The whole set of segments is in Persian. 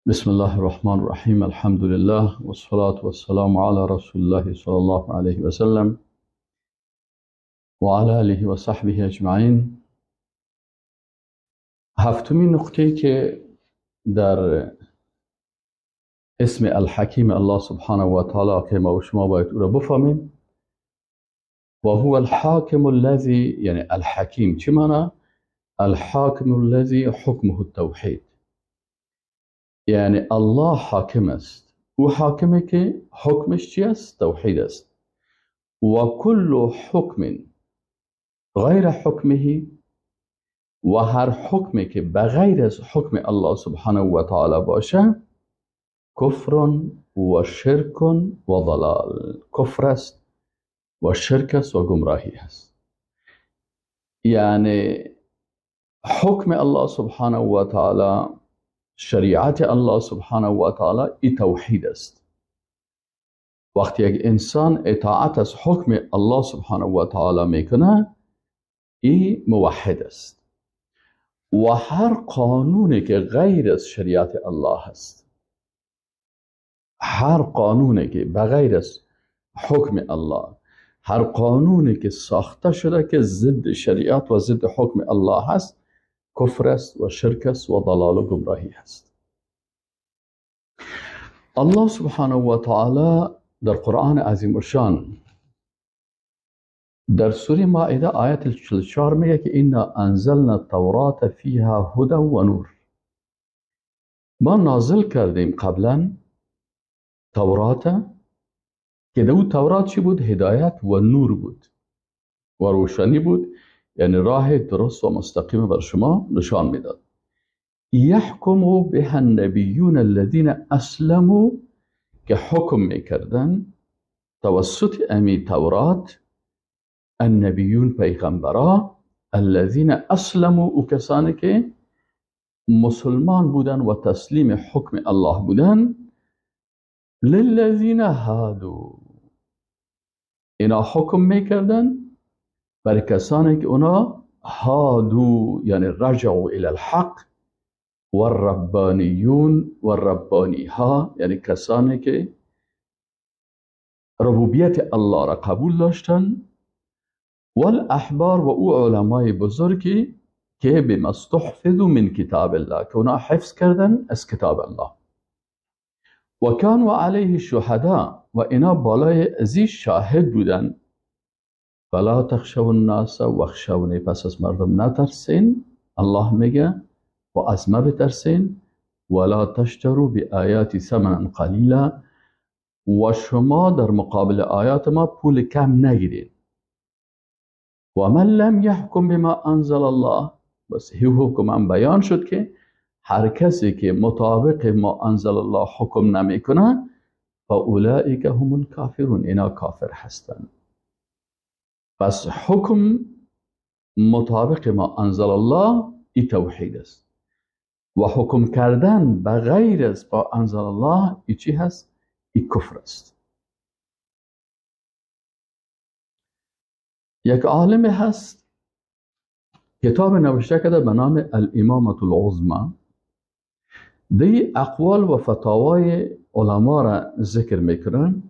بسم الله الرحمن الرحيم. الحمد لله والصلاة والسلام على رسول الله صلى الله عليه وسلم وعلى آله وصحبه أجمعين. هفتمین نقطه‌ای که در اسم الحکیم الله سبحانه و تعالی که ما و شما باید او را بفهمیم، و هو الحاکم الذی، یعنی الحکیم چی معنی؟ الحاکم الذی حکمه التوحید، یعنی الله حاکم است. او حاکمه که حکمش چی است؟ توحید است. و کل حکم غیر حکمه، و هر حکمی که بغیر از حکم الله سبحانه و تعالی باشه، کفر و شرک و ضلال، کفر است و شرک است و گمراهی است. یعنی حکم الله سبحانه و تعالی، شریعت الله سبحانه و تعالی، ای توحید است. وقتی یک انسان اطاعت از حکم الله سبحانه و تعالی میکنه، ای موحد است. و هر قانونی که غیر از شریعت الله است، هر قانونی که بغیر از حکم الله، هر قانونی که ساخته شده که ضد شریعت و ضد حکم الله هست، کفر است و شرک است و ضلال و گمراهی است. الله سبحانه و تعالی در قرآن عظیم الشان در سوره مائده آیت 44 میگه که انا انزلنا التوراة فیها هدى و نور. ما نازل کردیم قبلا تورات که در اون تورات چی بود؟ هدایت و نور بود و روشنی بود، یعنی راه درست و مستقیم بر شما نشان میداد. یحکم بها النبیون الذین اسلموا، که حکم میکردن توسط امی تورات النبیون، پیغمبرا، الذین اسلموا، او کسانی که مسلمان بودن و تسلیم حکم الله بودن، للذین هادو، اینا حکم میکردن برای کسانی که اونا هادو، یعنی رجعوا الى الحق، و الربانیون و الربانی ها، یعنی کسانی که ربوبیت الله را قبول داشتن، و الاحبار، و او علمای بزرگی که بما استحفظوا من کتاب الله، که اونا حفظ کردن از کتاب الله، و کانوا علیه شهدا، و اینا بالای ازی شاهد بودن. فلا تخشوا الناس واخشونی، پس از مردم نترسین، الله میگه، و از ما بترسین. ولا تشتروا بآیاتی ثمنا قلیلا، و شما در مقابل آیات ما پول کم نگیرید. و من لم یحکم بما انزل الله، بس هی حکم هم بیان شد که هر کسی که مطابق ما انزل الله حکم نمیکنه، فاولئک هم الکافرون، اینا کافر هستند. پس حکم مطابق ما انزل الله ای توحید است، و حکم کردن بغیر از ما انزل الله ای چی هست؟ ای کفر است. یک عالم هست کتاب نوشته کرده به نام الامامة العظمی، دی اقوال و فتاوای علما را ذکر میکنن،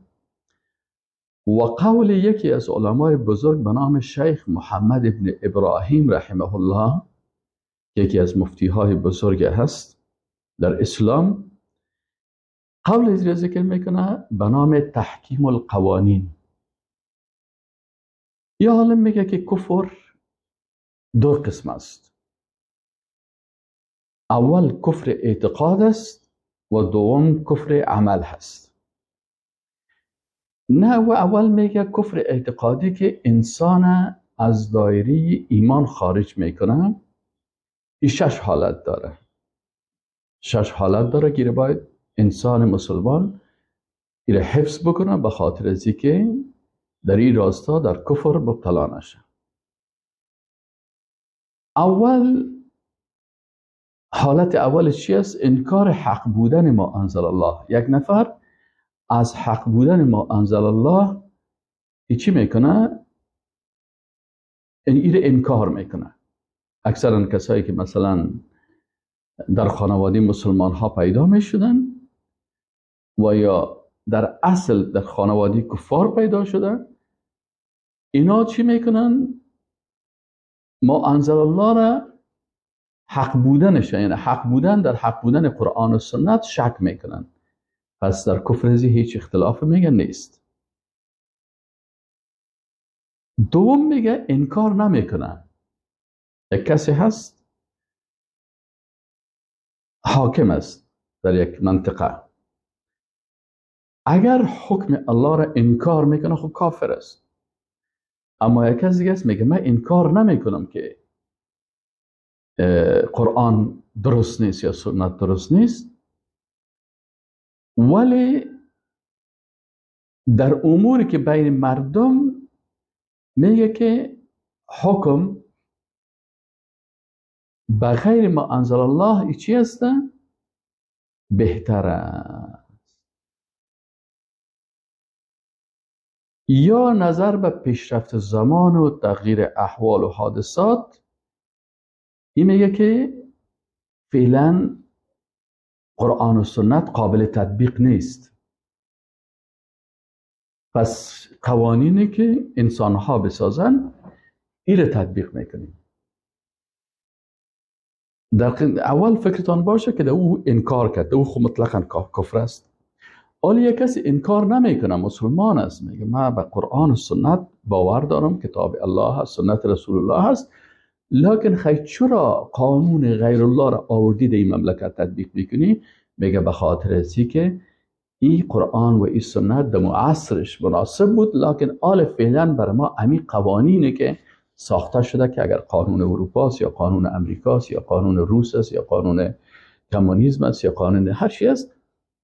و قول یکی از علمای بزرگ به نام شیخ محمد ابن ابراهیم رحمه الله، یکی از مفتی های بزرگ هست در اسلام، قول از ذکر میکنه به نام تحکیم القوانین. یه عالم میگه که کفر دو قسم است. اول کفر اعتقاد است و دوم کفر عمل هست. نه، و اول میگه کفر اعتقادی که انسان از دایره ایمان خارج میکنه، این 6 حالت داره. 6 حالت داره که باید انسان مسلمان ایره حفظ بکنه، به خاطر از اینکه در این راستا در کفر مبتلا نشه. حالت اول چی است؟ انکار حق بودن ما انزل الله. یک نفر از حق بودن ما انزل الله چی میکنه؟ این انکار میکنه. اکثرا کسایی که مثلا در خانواده مسلمان ها پیدا می شدن و یا در اصل در خانواده کفار پیدا شدن. اینا چی میکنن؟ ما انزل الله را حق بودنش، یعنی حق بودن در حق بودن قرآن و سنت شک میکنن. پس در کفر ازی هیچ اختلاف میگه نیست. دوم میگه انکار نمیکنن. یک کسی هست حاکم است در یک منطقه، اگر حکم الله را انکار میکنه خب کافر است. اما یک کسی دیگه است میگه من انکار نمیکنم که قرآن درست نیست یا سنت درست نیست، ولی در اموری که بین مردم میگه که حکم بغیر ما انزل الله ای چی است؟ بهتر است. یا نظر به پیشرفت زمان و تغییر احوال و حادثات، این میگه که فعلا قرآن و سنت قابل تطبیق نیست. پس قوانینی که انسان ها بسازن این تطبیق میکنیم. در اول فکرتان باشه که او انکار کرد، او خود مطلقا کفر است. ولی یک کسی انکار نمیکنه، مسلمان است، میگه من به قرآن و سنت باور دارم، کتاب الله هست، سنت رسول الله هست، لکن خیلی چرا قانون غیر الله را آوردی در این مملکت تطبیق میکنی؟ میگه به خاطر ازی که این قرآن و این سنت در عصرش مناسب بود، لکن آل فعلا برای ما امی قوانینه که ساخته شده که اگر قانون اروپاست یا قانون امریکاست یا قانون روس است یا قانون کمونیسم است یا قانون هر چی است،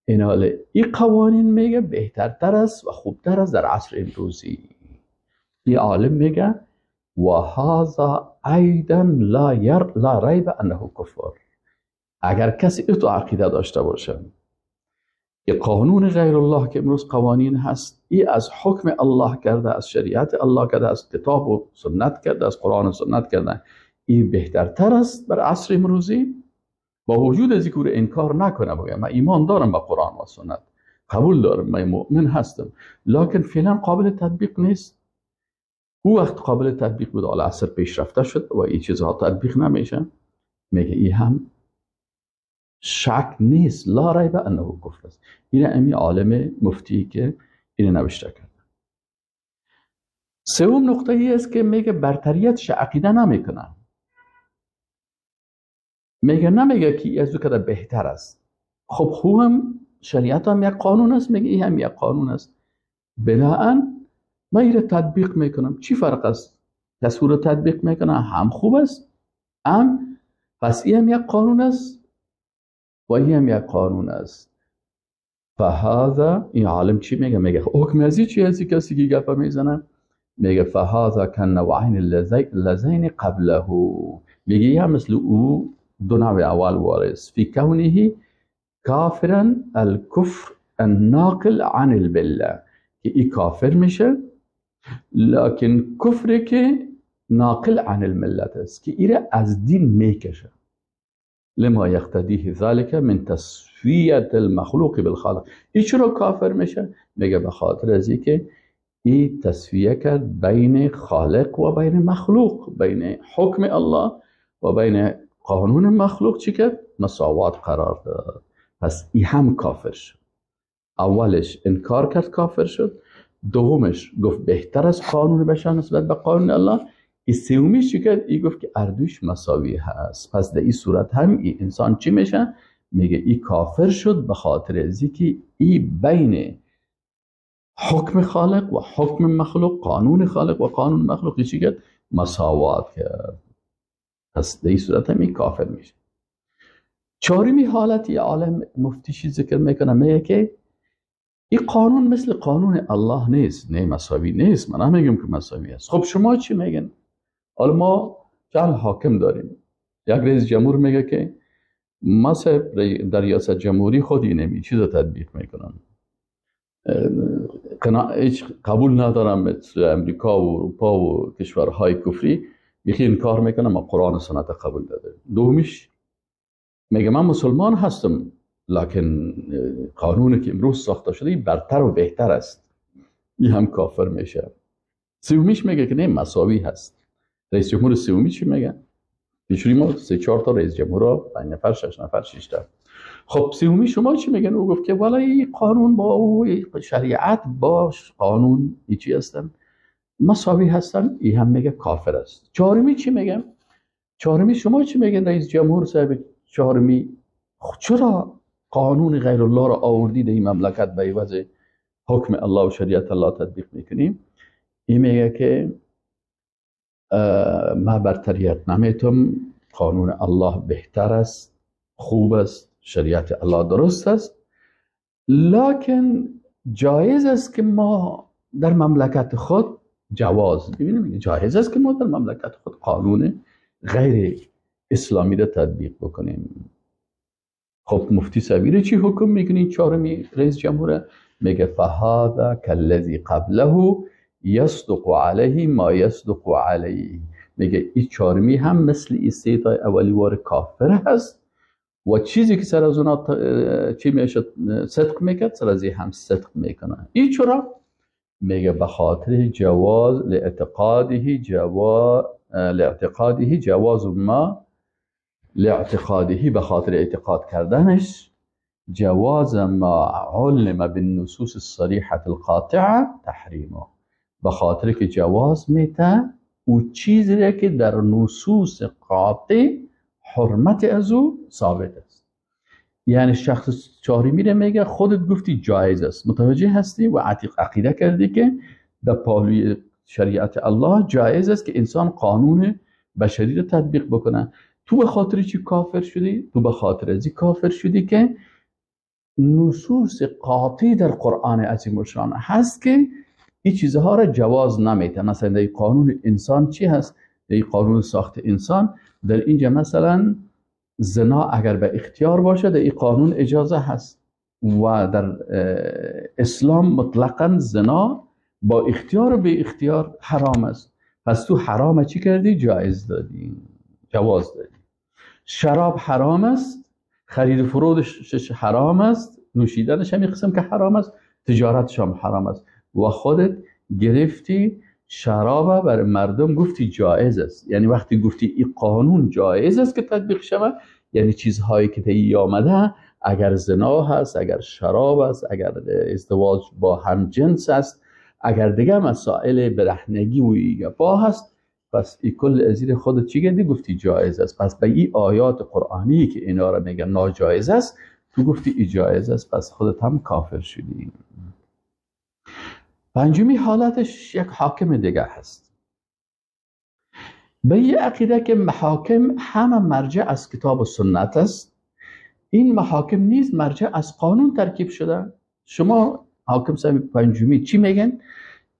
این قوانین میگه بهترتر است و خوبتر است در عصر امروزی. این عالم میگه و هذا ایضا لا ریب انه کفر. اگر کسی اتو عقیده داشته باشه که قانون غیر الله که امروز قوانین هست، این از حکم الله کرده، از شریعت الله کرده، از کتاب و سنت کرده، از قرآن و سنت کرده، این بهترتر است بر عصر امروزی، با وجود از اینکه انکار نکنه، بگه من ایمان دارم به قرآن و سنت، قبول دارم، من مؤمن هستم، لکن فعلا قابل تطبیق نیست. او وقت قابل تطبیق بود، حالا عصر پیشرفته شد و این چیزها تطبیق نمیشه، میگه این هم شک نیست، لا ریب انه کفر است. این امی عالم مفتی که این نوشته کرد. سوم نقطه ای است که میگه برتریتش عقیده نمیکنه، نمیگه که از او کده بهتر است. خب هم شریعت هم یک قانون است، میگه این هم یک قانون است، بناهن من این تطبیق میکنم. چی فرق است؟ کسی رو تطبیق میکنه هم خوب است، هم پس این هم یک قانون است و این هم یک قانون است. فهذا، این عالم چی میگه؟ میگه حکم ازی چی هستی کسی که گفه میزنه؟ میگه فهذا کن نوعین اللذین قبله، میگه یه مثل او دو نوع اول وارث فی کونه کافرا الکفر الناقل عن البله، که ای کافر میشه لکن کفر که ناقل عن الملت است، که ایره از دین میکشه. لما یقتدیه ذلك من تسویت المخلوق بالخالق. ای چرا کافر میشه؟ میگه به خاطر از اینکه ای تسویه کرد بین خالق و بین مخلوق، بین حکم الله و بین قانون مخلوق چی کرد؟ مساوات قرار داد. پس ای هم کافر شد. اولش انکار کرد کافر شد، دومش گفت بهتر از قانون بشر نسبت به قانون الله، این سومیش چی کرد؟ ای گفت که اردوش مساوی هست. پس در این صورت هم ای انسان چی میشه؟ میگه ای کافر شد به خاطر ازی که ای بین حکم خالق و حکم مخلوق، قانون خالق و قانون مخلوق چی کرد؟ مساوات کرد. پس در این صورت هم ای کافر میشه. چهارمی حالتی عالم مفتیشی ذکر میکنه، میگه که این قانون مثل قانون الله نیست، نه مساوی نیست. من نمیگم که مساوی است. خب شما چی میگن؟ حالا ما چند حاکم داریم. یک رئیس جمهور میگه که ما در ریاست جمهوری خودی نمی چیز رو تطبیق میکنم، هیچ قبول ندارم مثل امریکا و اروپا و کشورهای کفری، بیخی انکار میکنم، ما قرآن و سنت قبول داریم. دومیش میگه من مسلمان هستم، لکن قانونی که امروز ساخته شده برتر و بهتر است. این هم کافر میشه. سومیش میگه که نه، مساوی هست. رئیس جمهور سومی چی میگه؟ پیشوری ما 3-4 تا رئیس جمهور، 5 نفر، 6 نفر، 6 تا. خب سومی شما چی میگن؟ او گفت که والا این قانون با او شریعت با قانون چی هستن؟ مساوی هستن. این هم میگه کافر است. چهارمی چی میگن؟ چهارمی شما چی میگن؟ رئیس جمهور صاحب چهارمی چرا قانون غیر الله را آوردی در این مملکت به عوض حکم الله و شریعت الله تطبیق میکنیم؟ این میگه که ما برتریت نمیتم، قانون الله بهتر است، خوب است، شریعت الله درست است، لکن جایز است که ما در مملکت خود ببینیم جایز است که ما در مملکت خود قانون غیر اسلامی را تطبیق بکنیم. خب مفتی صاحبی چی حکم میکنین؟ چهارمی رئیس جمهور میگه فهذا کالذی قبله یصدق علیه ما یصدق علیه. میگه این چهارمی هم مثل این سه تا اولی وار کافر هست و چیزی که سر از اونا چی میشه صدق میکرد سر از هم صدق میکنه. این چرا؟ میگه به خاطر جواز لاعتقاده جواز ما لاعتقاده، به خاطر اعتقاد کردنش جواز ما علم بالنصوص الصریحة القاطعه تحریمه، به خاطر که جواز میته او چیزی که در نصوص قاطع حرمت از او ثابت است. یعنی شخص چهارمی رو میگه خودت گفتی جایز است، متوجه هستی و عقیده کردی که در پالوی شریعت الله جایز است که انسان قانون بشری رو تطبیق بکنه. تو به خاطر چی کافر شدی؟ تو به خاطر ازی کافر شدی که نصوص قاطع در قرآن عظیم الشان هست که این چیزها را جواز نمیده. مثلا در قانون انسان چی هست؟ در قانون ساخت انسان در اینجا مثلا زنا اگر به اختیار باشه در این قانون اجازه هست و در اسلام مطلقا زنا با اختیار و به اختیار حرام است. پس تو حرام چی کردی؟ جایز دادی، جواز دادی. شراب حرام است، خرید فروشش حرام است، نوشیدنش هم قسم که حرام است، تجارتش هم حرام است و خودت گرفتی شراب برای مردم گفتی جایز است. یعنی وقتی گفتی این قانون جایز است که تطبیق شود، یعنی چیزهایی که طی آمده اگر زنا هست، اگر شراب است، اگر ازدواج با هم جنس است، اگر دیگه مسائل برهنگی و ایگفا هست، پس این کل ازیر خودت چی گردی؟ گفتی جایز است. پس به این آیات قرآنی که اینا را میگن ناجایز است تو گفتی ای جایز است، پس خودت هم کافر شدی. پنجمی حالتش یک حاکم دیگه هست. به این عقیده که محاکم همه مرجع از کتاب و سنت است. این محاکم نیز مرجع از قانون ترکیب شده. شما حاکم صاحب پنجمی چی میگن؟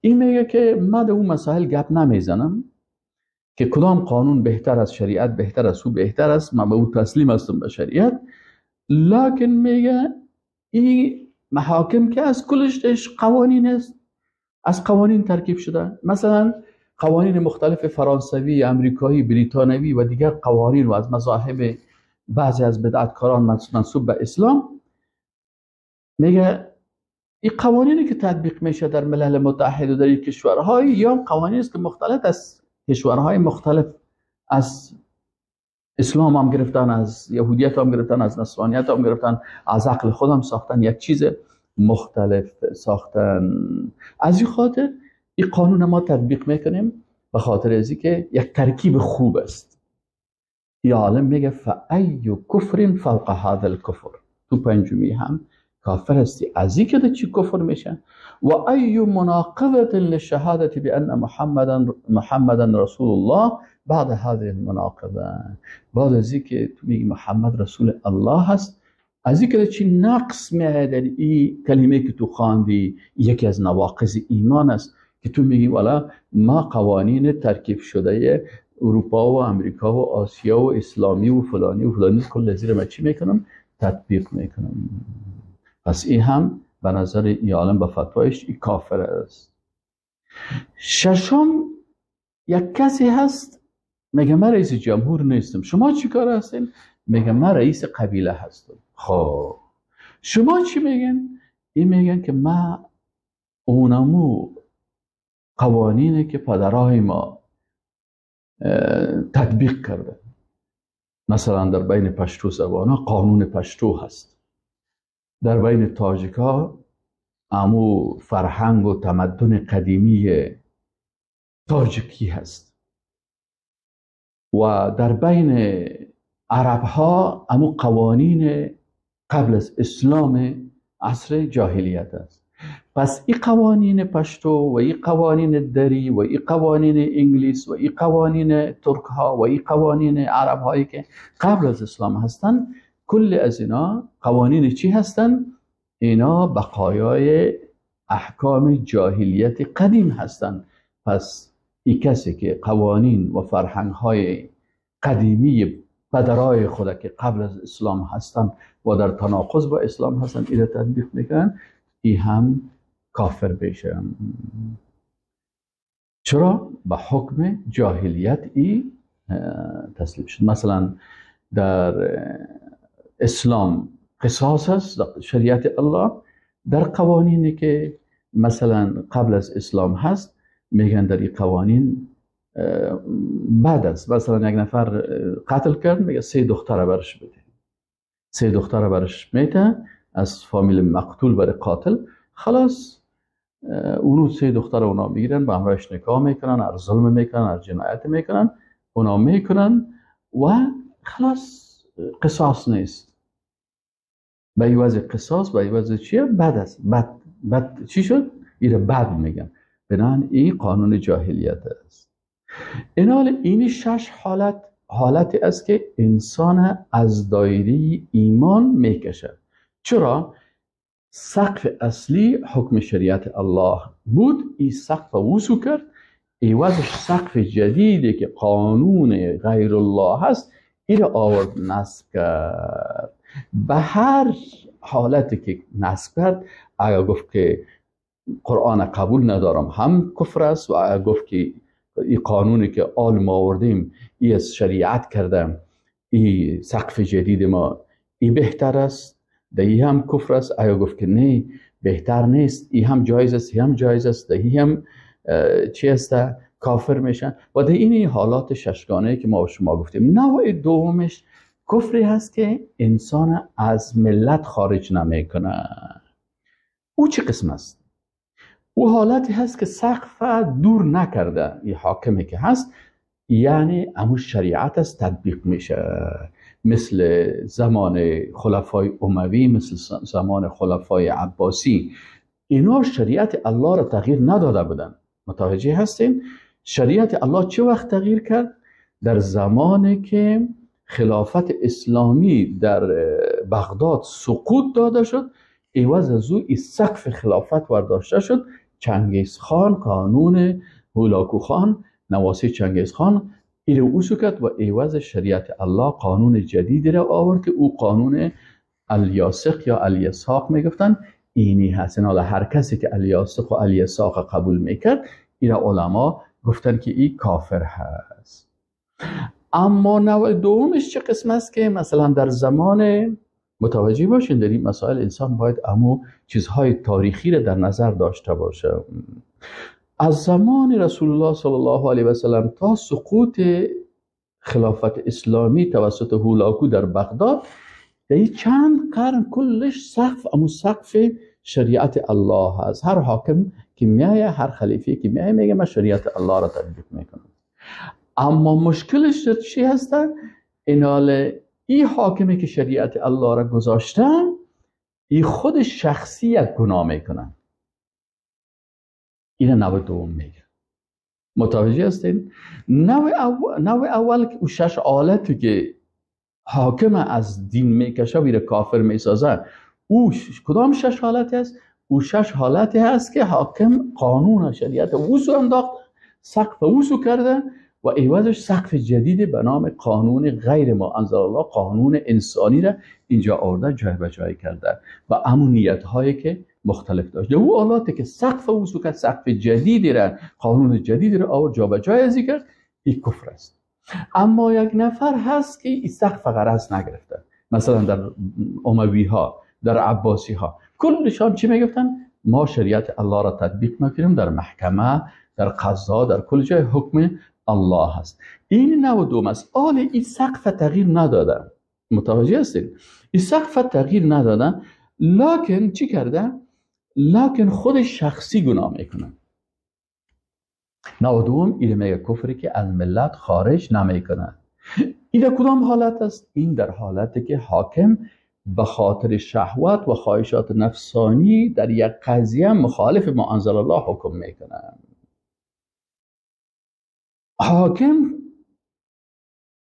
این میگه که من در اون مسائل گپ نمیزنم که کدام قانون بهتر از شریعت، بهتر از او بهتر است، من به او تسلیم هستم به شریعت، لکن میگه این محاکم که از کلش قوانین است، از قوانین ترکیب شده. مثلا قوانین مختلف فرانسوی، امریکایی، بریتانوی و دیگر قوانین و از مذاهب بعضی از بدعتکاران منسوب به اسلام، میگه این قوانینی که تطبیق میشه در ملل متحد و در این کشورهای یا قوانین است که مختلف از کشورهای مختلف از اسلام هم گرفتن، از یهودیت هم گرفتن، از نصرانیت هم گرفتن، از عقل خودم ساختن، یک چیز مختلف ساختن. از این خاطر این قانون ما تطبیق میکنیم به خاطر ازی که یک ترکیب خوب است. یا عالم میگه فای کفر فوق هذا الکفر. تو پنجمی هم کافر هستی از این که چی کفر میشه. و ای مناقضه للشهاده بان محمدا رسول الله بعد هذه المناقضه. بعد از این که تو میگی محمد رسول الله هست، از این که چی نقص میاد در این کلمه که تو خواندی، یکی از نواقض ایمان است که تو میگی والا ما قوانین ترکیب شده اروپا و امریکا و آسیا و اسلامی و فلانی کل زیر ما چی میکنم؟ تطبیق میکنم. پس این هم به نظر این عالم به فتوایش این کافر است. ششم یک کسی هست میگه من رئیس جمهور نیستم. شما چی کار هستین؟ میگه من رئیس قبیله هستم. خب شما چی میگن؟ این میگن که من اونمو قوانینی که پدرای ما تطبیق کرده، مثلا در بین پشتو زبان قانون پشتو هست، در بین تاجیکا امو فرهنگ و تمدن قدیمی تاجیکی هست و در بین عرب ها امو قوانین قبل از اسلام عصر جاهلیت است. پس این قوانین پشتو و این قوانین دری و این قوانین انگلیس و این قوانین ترک ها و این قوانین عرب هایی که قبل از اسلام هستن، کل از اینا قوانین چی هستن؟ اینا بقایای احکام جاهلیت قدیم هستن. پس این کسی که قوانین و فرهنگ های قدیمی پدرای خود که قبل از اسلام هستن و در تناقض با اسلام هستن اینا تطبیق میکنن، این هم کافر بشه. چرا؟ به حکم جاهلیت ای تسلیم شد. مثلا در اسلام قصاص هست، در شریعت الله. در قوانینی که مثلا قبل از اسلام هست میگن در این قوانین بعد از مثلا یک نفر قتل کرد، میگه 3 دختر برش بده، 3 دختر برش میده از فامیل مقتول برای قاتل. خلاص اونو 3 دختر اونا میگیرن، به همراهش نکاح میکنن، هر ظلم میکنن، هر جنایت میکنن، اونا میکنن و خلاص قصاص نیست. به عوض قصاص به عوض چیه؟ بعد از بعد چی شد؟ ایره بعد میگن. بنابراین این قانون جاهلیت است. این 6 حالتی است که انسان از دایره ایمان میکشد. چرا؟ سقف اصلی حکم شریعت الله بود، این سقف وسو کرد، عوضش سقف جدیدی که قانون غیر الله هست این آورد نصب کرد. به هر حالتی که نصب کرد، اگر گفت که قرآن قبول ندارم هم کفر است، و اگر گفت که این قانونی که آل ما آوردیم این از شریعت کردم، این سقف جدید ما این بهتر است، دهی هم کفر است. اگر گفت که نه بهتر نیست، این هم جایز است، این هم جایز است، دهی هم چی است؟ کافر میشن. و ده این حالات 6 گانه که ما شما گفتیم. نوع دومش کفری هست که انسان از ملت خارج نمیکنه. او چه قسم است؟ او حالتی هست که سقف دور نکرده، این حاکمی که هست، یعنی امو شریعت است تطبیق میشه، مثل زمان خلفای اموی، مثل زمان خلفای عباسی. اینا شریعت الله را تغییر نداده بودن. متوجه هستین؟ شریعت الله چه وقت تغییر کرد؟ در زمانی که خلافت اسلامی در بغداد سقوط داده شد، عوض از او این سقف خلافت برداشته شد. چنگیزخان، قانون هولاکو خان، نواسی چنگیزخان این رو اوسو کرد و عوض شریعت الله قانون جدیدی را آورد که او قانون الیاسق یا الیساق میگفتن. اینی هست. حالا هر کسی که الیاسق و الیساق قبول میکرد، این علما گفتن که این کافر هست. اما نوع دومش چه قسم است که مثلا در زمان، متوجه باشین در این مسائل انسان باید امو چیزهای تاریخی را در نظر داشته باشه. از زمان رسول الله صلی الله علیه و سلم تا سقوط خلافت اسلامی توسط هولاکو در بغداد، در چند قرن کلش سقف شریعت الله هست. هر حاکم که میایه، هر خلیفه که میایه میگه من شریعت الله را تطبیق میکنم. اما مشکلش چی هسته؟ این حاکمی که شریعت الله را گذاشتن، این خود شخصی یک گناه میکنن. این نوع دوم میگه. متوجه هستین؟ نوع اول که او 6 حالتی که حاکم از دین میکشه و کافر میسازه، او کدام 6 حالتی هست؟ او 6 حالتی هست که حاکم قانون شریعت وسو انداخت، سقف وسو کرده و عوضش سقف جدید به نام قانون غیر ما انزل الله، قانون انسانی را اینجا آورده، جای به جای کرده و امونیت هایی که مختلف داشته. او حالاتی که سقف وسو کرد، سقف جدیدی را، قانون جدیدی را آورد، جا به جای ازی کرد، این کفر است. اما یک نفر هست که این سقف غرض نگرفته، مثلا در اموی ها، در عباسی ها، کلشان چی میگفتن؟ ما شریعت الله را تطبیق میکنیم، در محکمه، در قضا، در کل جای حکم الله هست. این 92 است. آل این سقف تغییر ندادن، متوجه هستید؟ این سقف تغییر ندادن، لکن چی کرده؟ لکن خودش شخصی گناه میکنه. 92 این میگه کفری که از ملت خارج نمیکنه. این در کدام حالت است؟ این در حالتی که حاکم به خاطر شهوت و خواهشات نفسانی در یک قضیه مخالف ما انزل الله حکم میکنه. حاکم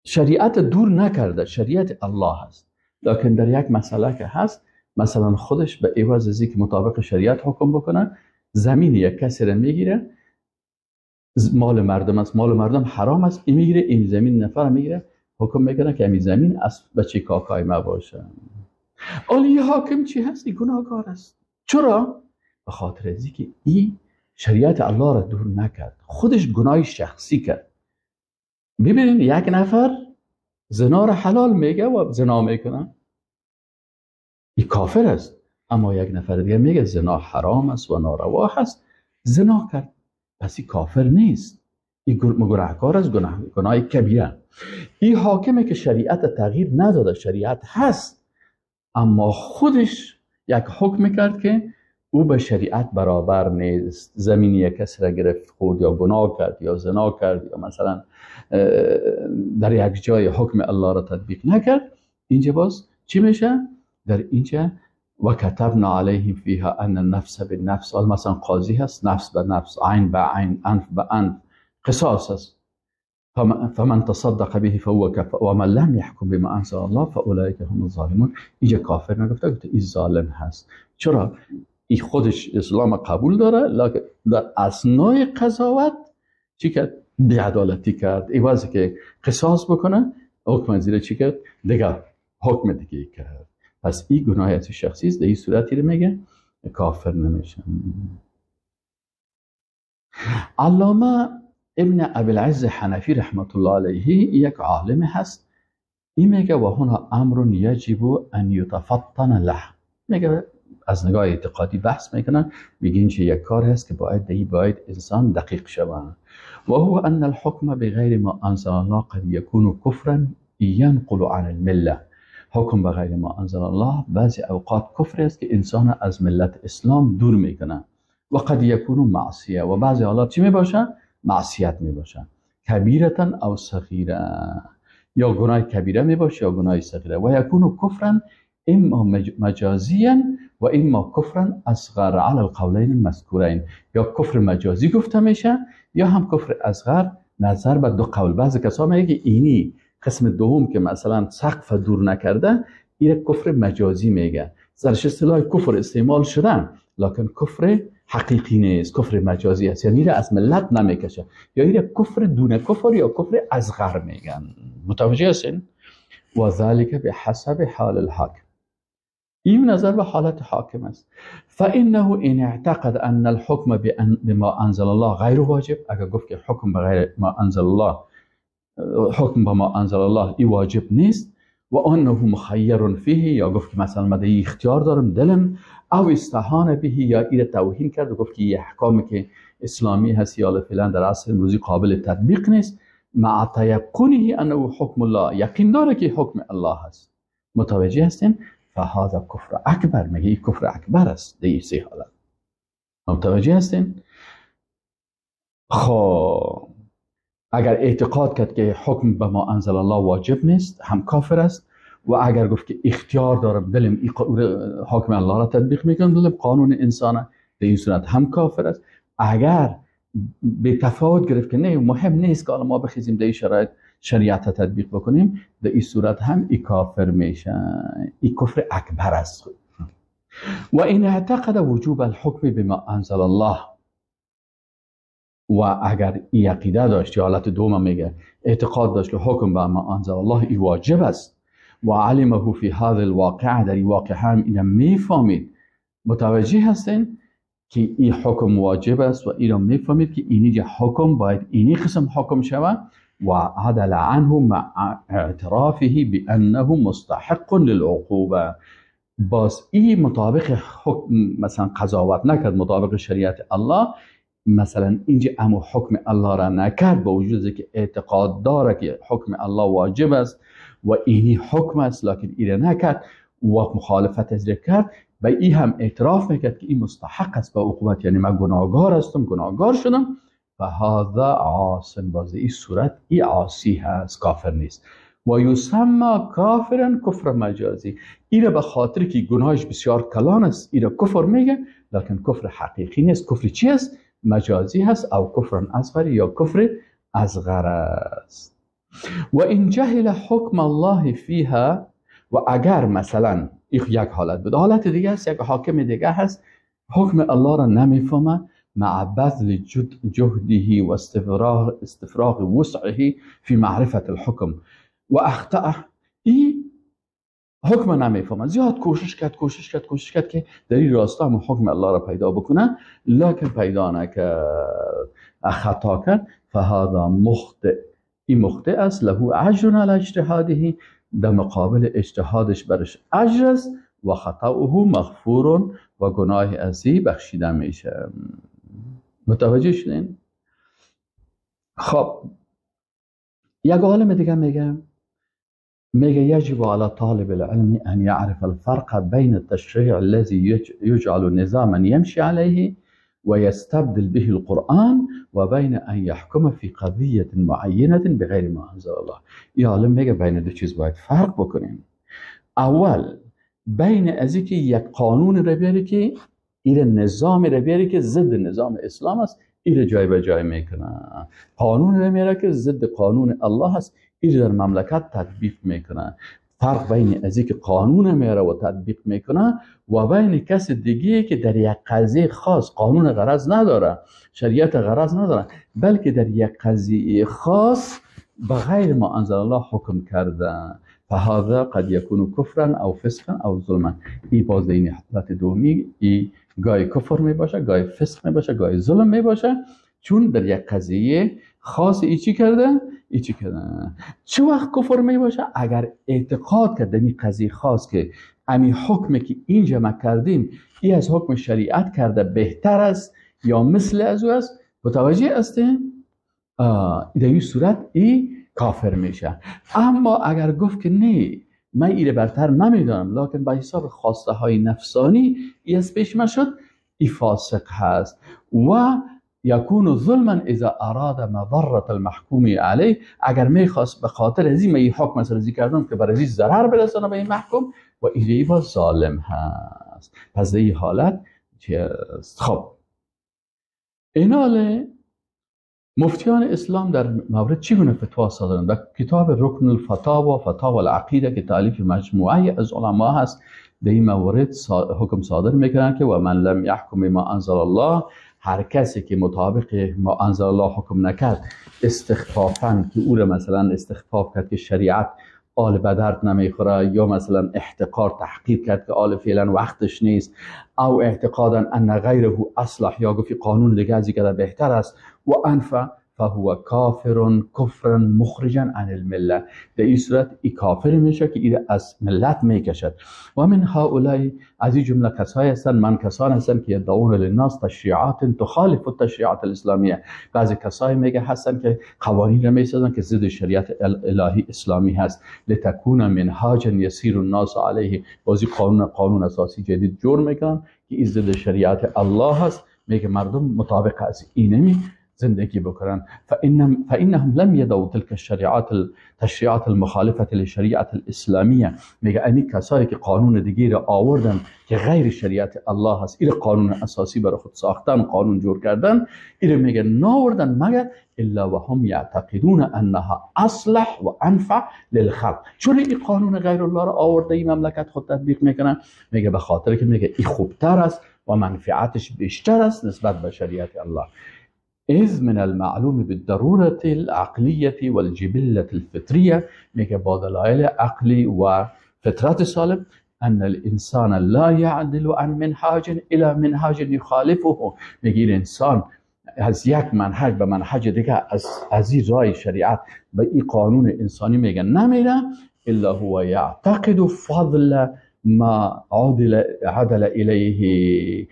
شریعت دور نکرده، شریعت الله هست، لکن در یک مسئله که هست، مثلا خودش به عوض از اینکه مطابق شریعت حکم بکنه، زمین یک کسی را میگیره، مال مردم است، مال مردم حرام است، این میگیره، این زمین نفر میگیره، حکم میکنه که این زمین از بچه کاکای ما باشه. ولی حاکم چی هست؟ این گناهکار است. چرا؟ به خاطر از اینکه این شریعت الله را دور نکرد، خودش گناه شخصی کرد. ببینید یک نفر زنا را حلال میگه و زنا میکنه، این کافر است. اما یک نفر دیگه میگه زنا حرام است و ناروا است، زنا کرد، پس این کافر نیست، این گناهکار است، گناه کبیره. این حاکمه که شریعت تغییر نداده، شریعت هست، اما خودش یک حکم کرد که او به شریعت برابر نیست. زمینی یک کسی را گرفت خورد، یا گناه کرد، یا زنا کرد، یا مثلا در یک جای حکم الله را تطبیق نکرد. اینجا باز چی میشه؟ در اینجا و کتبنا علیهم فیها ان النفس بالنفس، مثلا قاضی هست، نفس به نفس، عین به عین، انف به انف، قصاص است. فمن تصدق به فهو كفر ومن لم يحكم بما انزل الله فاولئک هم الظالمون. اینجا کافر نگفته، گفته این ظالم هست. چرا؟ این خودش اسلام قبول داره، لکن در اثنای قضاوت چی کرد؟ بی‌عدالتی کرد. ایوازی که قصاص بکنه، حکم زیر چی کرد؟ دیگه حکم دیگه کرد. پس این گناهیت شخصی است. در این صورتی رو میگه کافر نمیشه. علامه ابن ابوالعز حنفی رحمت الله علیه یک عالم هست. این میگه و هنا امر یجب ان یتفطن له. میگه از نگاه اعتقادی بحث میکنن، میگین چه یک کار هست که باید انسان دقیق شود. و هو ان الحكم بغیر ما انزل الله قد يكون كفرا ينقل عن المله. حکم به غیر ما انزل الله بعضی اوقات کفر است که انسان از ملت اسلام دور میکنه. و قد یکون معصیه، و بعضی حالات چی میباشه؟ معصیت میباشه. کبیرتا او صغیره، یا گناه کبیره میباشه یا گناه صغیره. و یکون کفرا اما مجازیا و اما کفرا اصغر علی القولین المذکورین. یا کفر مجازی گفته میشه یا هم کفر اصغر، نظر به دو قول. بعضی کسا میگه اینی قسم دوم که مثلا سقف دور نکرده، این کفر مجازی میگه. درش اصطلاح کفر استعمال شدن، لکن کفر حقیقی نیست، کفر مجازی است، یعنی از ملت نمیکشه، یا این کفر دون کفر یا کفر اصغر میگن. متوجه هستین؟ و ذلك بحسب حال الحاکم. این نظر به حالت حاکم است. فانه ان اعتقد ان الحكم بما انزل الله غیر واجب، اگر گفت که حکم به غیر ما انزل الله، حکم به ما انزل الله ای واجب نیست، و انه مخیر فیه، یا گفت که مثلا من اختیار دارم دلم، او استهان به، یا این توهین کرد و گفت که این احکامی که اسلامی هست یا فعلا در عصر امروزی قابل تطبیق نیست، مع تیقنه انه حکم الله، یقین داره که حکم الله هست. متوجه هستین؟ فهذا کفر اکبر، میگه این کفر اکبر است. در این سه حالت متوجه هستین؟ خب اگر اعتقاد کرد که حکم به ما انزل الله واجب نیست، هم کافر است. و اگر گفت که اختیار دارم دلم حکم الله را تطبیق میکنم، دلم قانون انسانه، در این صورت هم کافر است. اگر به تفاوت گرفت که نه مهم نیست که ما بخیزیم در این شرایط شریعت تطبیق بکنیم، در این صورت هم ای کافر میشه. این کفر اکبر است. و این اعتقد وجوب الحکم بما انزل الله، و اگر این عقیده داشت، حالت دوم میگه اعتقاد داشت که حکم به ما انزل الله ای واجب است، و علمه فی هذا الواقع، در این واقع هم اینو میفهمید. متوجه هستین که این حکم واجب است و این رو میفهمید که اینی حکم باید اینی قسم حکم شود، وعدل عنه مع اعترافه بأنه مستحق للعقوبة. باز این مطابق حکم مثلا قضاوت نکرد مطابق شریعت الله، مثلا اینجا امو حکم الله را نکرد با وجود که اعتقاد داره که حکم الله واجب است و اینی حکم است، لکن این نکرد و مخالفت از کرد، به این هم اعتراف میکرد که این مستحق است به عقوبت، یعنی من گناهگار هستم، گناهگار شدم، فهذا عاص، باز این صورت این عاصی هست، کافر نیست. و یسمى کافرا کفر مجازی، این به خاطر که گناهش بسیار کلان است این کفر میگه، لکن کفر حقیقی نیست. کفر چی است؟ مجازی هست، او کفر اصغر یا کفر اصغر است. و این جهل حکم الله فیها، و اگر مثلا یک حالت بود، حالت دیگه است، یک حاکم دیگه هست حکم الله را نمیفهمه، مع بذل جهده و استفراغ وسعه فی معرفت الحکم و اخطأ، این حکم نمیفهمه، زیاد کوشش کرد که در این راستا هم حکم الله را پیدا بکنه، لکن پیدا نکرد، خطا کرد، فهذا مخطئ، این مخطئ است، له اجر علی اجتهاده، در مقابل اجتهادش برش اجر است، و خطاؤه مغفور، و گناه ازی بخشیده میشه. متوجه شدین؟ خب یک عالم دیگه میگه یجب على طالب العلم ان يعرف الفرق بين التشريع الذي يجعل نظاما يمشي عليه ويستبدل به القرآن وبين ان يحكم في قضية معينة بغير ما انزل الله. این عالم میگه بین دو چیز باید فرق بکنیم. اول بین از اینکه یک قانون رو بیاری که این نظام رو بیاری که ضد نظام اسلام است، این جای به جای میکنه، قانون رو میاره که ضد قانون الله است، این در مملکت تطبیق میکنه. فرق بین از اینکه قانون میاره و تطبیق میکنه و بین کس دیگه که در یک قضیه خاص قانون غرض نداره، شریعت غرض نداره، بلکه در یک قضیه خاص بغیر ما انزل الله حکم کرده، فهذا قد يكون كفرا او فسقا او ظلما. این باز این حالت دومی، این گاهی کفر می باشه، گاهی فسق می باشه، گاهی ظلم می باشه، چون در یک قضیه خاص ای چی کرده؟ چه وقت کفر می باشه؟ اگر اعتقاد کرده این قضیه خاص که امی حکم که اینجا ما کردیم ای از حکم شریعت کرده بهتر است یا مثل از او است، متوجه هستین؟ در این صورت ای کافر میشه. اما اگر گفت که نه من ایره برتر نمیدانم، لکن به حساب خواسته های نفسانی ای از پیش من شد، ای فاسق هست. و یکون ظلما اذا اراد مضرة المحکوم علیه، اگر میخواست به خاطر از این حکم سرزی کردن که برای این ضرر برسانه به این محکوم، و ایره با ظالم هست. پس در این حالت خب ایناله مفتیان اسلام در مورد چگونه فتوا صادرند؟ در کتاب رکن الفتاوا و فتاوا العقیده که تالیف مجموعه از علما هست، در این مورد حکم صادر میکنند که و من لم یحکم ما انزل الله، هر کسی که مطابق ما انزل الله حکم نکرد، استخفافاً که او را مثلا استخفاف کرد که شریعت آل به درد نمیخوره، یا مثلا احتقار تحقیر کرد که آل فعلا وقتش نیست، او اعتقادا ان غیره اصلح، یا گفت قانون دیگه از اینکه بهتر است، و انفع فهو کافر کفرا مخرجا عن المله، در این صورت ای کافر میشه که این از ملت میکشد. و من هؤلاء، از این جمله کسایی هستند، من کسان هستند که یدعون للناس تشریعات تخالف التشریعات الاسلامیه، بعضی کسایی میگه هستند که قوانین را میسازن که ضد شریعت الهی اسلامی هست، لتکون منهاجا یسیر الناس علیه، بازی قانون اساسی جدید جور میکنن که این ضد شریعت الله هست، میگه مردم مطابق از اینمی زندگی بکنن. فإنهم لم يدعوا تلك التشريعات المخالفة للشريعة الإسلامية، میگه امی کسایی که قانون دیگه را آوردن که غیر شریعت الله هست، این قانون اساسی برای خود ساختن، قانون جور کردن، این میگه ناوردن مگر الا وهم يعتقدون انها اصلح و انفع للخلق. چون این قانون غیر الله را آورده این مملکت خود تطبیق میکنن، میگه به خاطر که میگه این خوبتر است و منفعتش بیشتر است نسبت به شریعت الله. إذ من المعلوم بالضرورة العقلية والجبلة الفطرية، میگه با دلایل عقلی و فطرت سالم، ان الانسان لا يعدل عن منهاج الى منهاج يخالفه، میگه انسان از یک منهج به منهج دیگه، از این راه شریعت به این قانون انسانی میگن نمیره الا هو یعتقد فضل ما عدل الیه.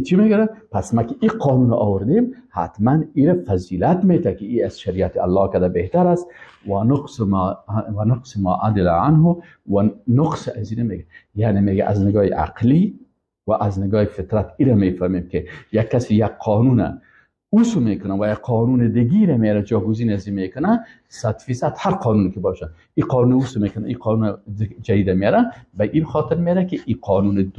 چی میگه؟ پس ما که این قانون آوردیم حتما این فضیلت میده که این از شریعت الله کده بهتر است و نقص ما عدل عنه و نقص از این میگه، یعنی میگه از نگاه عقلی و از نگاه فطرت این میفهمیم که یک کسی یک قانون اوسو میکنه و یک قانون دیگه میره جاگزین از این میکنه، 100% هر قانونی که باشه این قانون اوسو میکنه این قانون جدید میره به این خاطر میره که این قانون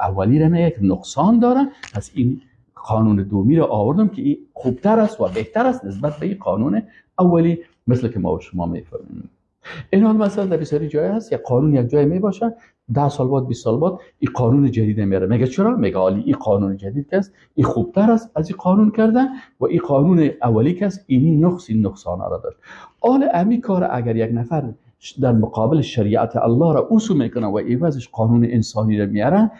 اولی رو میگه که نقصان داره، پس این قانون دومی رو آوردم که این خوبتر است و بهتر است نسبت به این قانون اولی، مثل که ما و شما میفهمیم. این حال مثلا در بسیاری جای هست یک قانون یک جای می باشه 10 سال بعد 20 سال بعد این قانون جدید میاره، میگه چرا؟ میگه عالی این قانون جدید که است این خوبتر است از این قانون کرده و این قانون اولی که است این نقصان را داشت. حال امی کار اگر یک نفر در مقابل شریعت الله را اوسو میکنه و ایوازش قانون انسانی را میاره،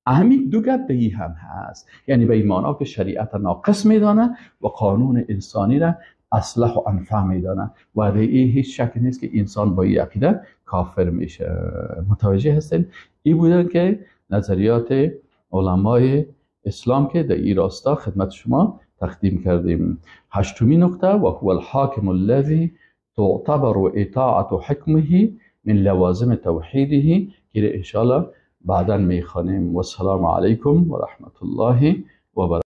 اهمی دو گپ به هم هست، یعنی به ایمانا که شریعت ناقص میدانه و قانون انسانی را اصلح و انفع میدانه و در این هیچ شک نیست که انسان با این عقیده کافر میشه. متوجه هستین؟ این بودن که نظریات علمای اسلام که در این راستا خدمت شما تقدیم کردیم. 8مین نکته و هو الحاکم الذی تعتبر اطاعت حکمه من لوازم توحیده که انشاءالله بعدا میخوانیم. و السلام علیکم و رحمت الله و برکاته.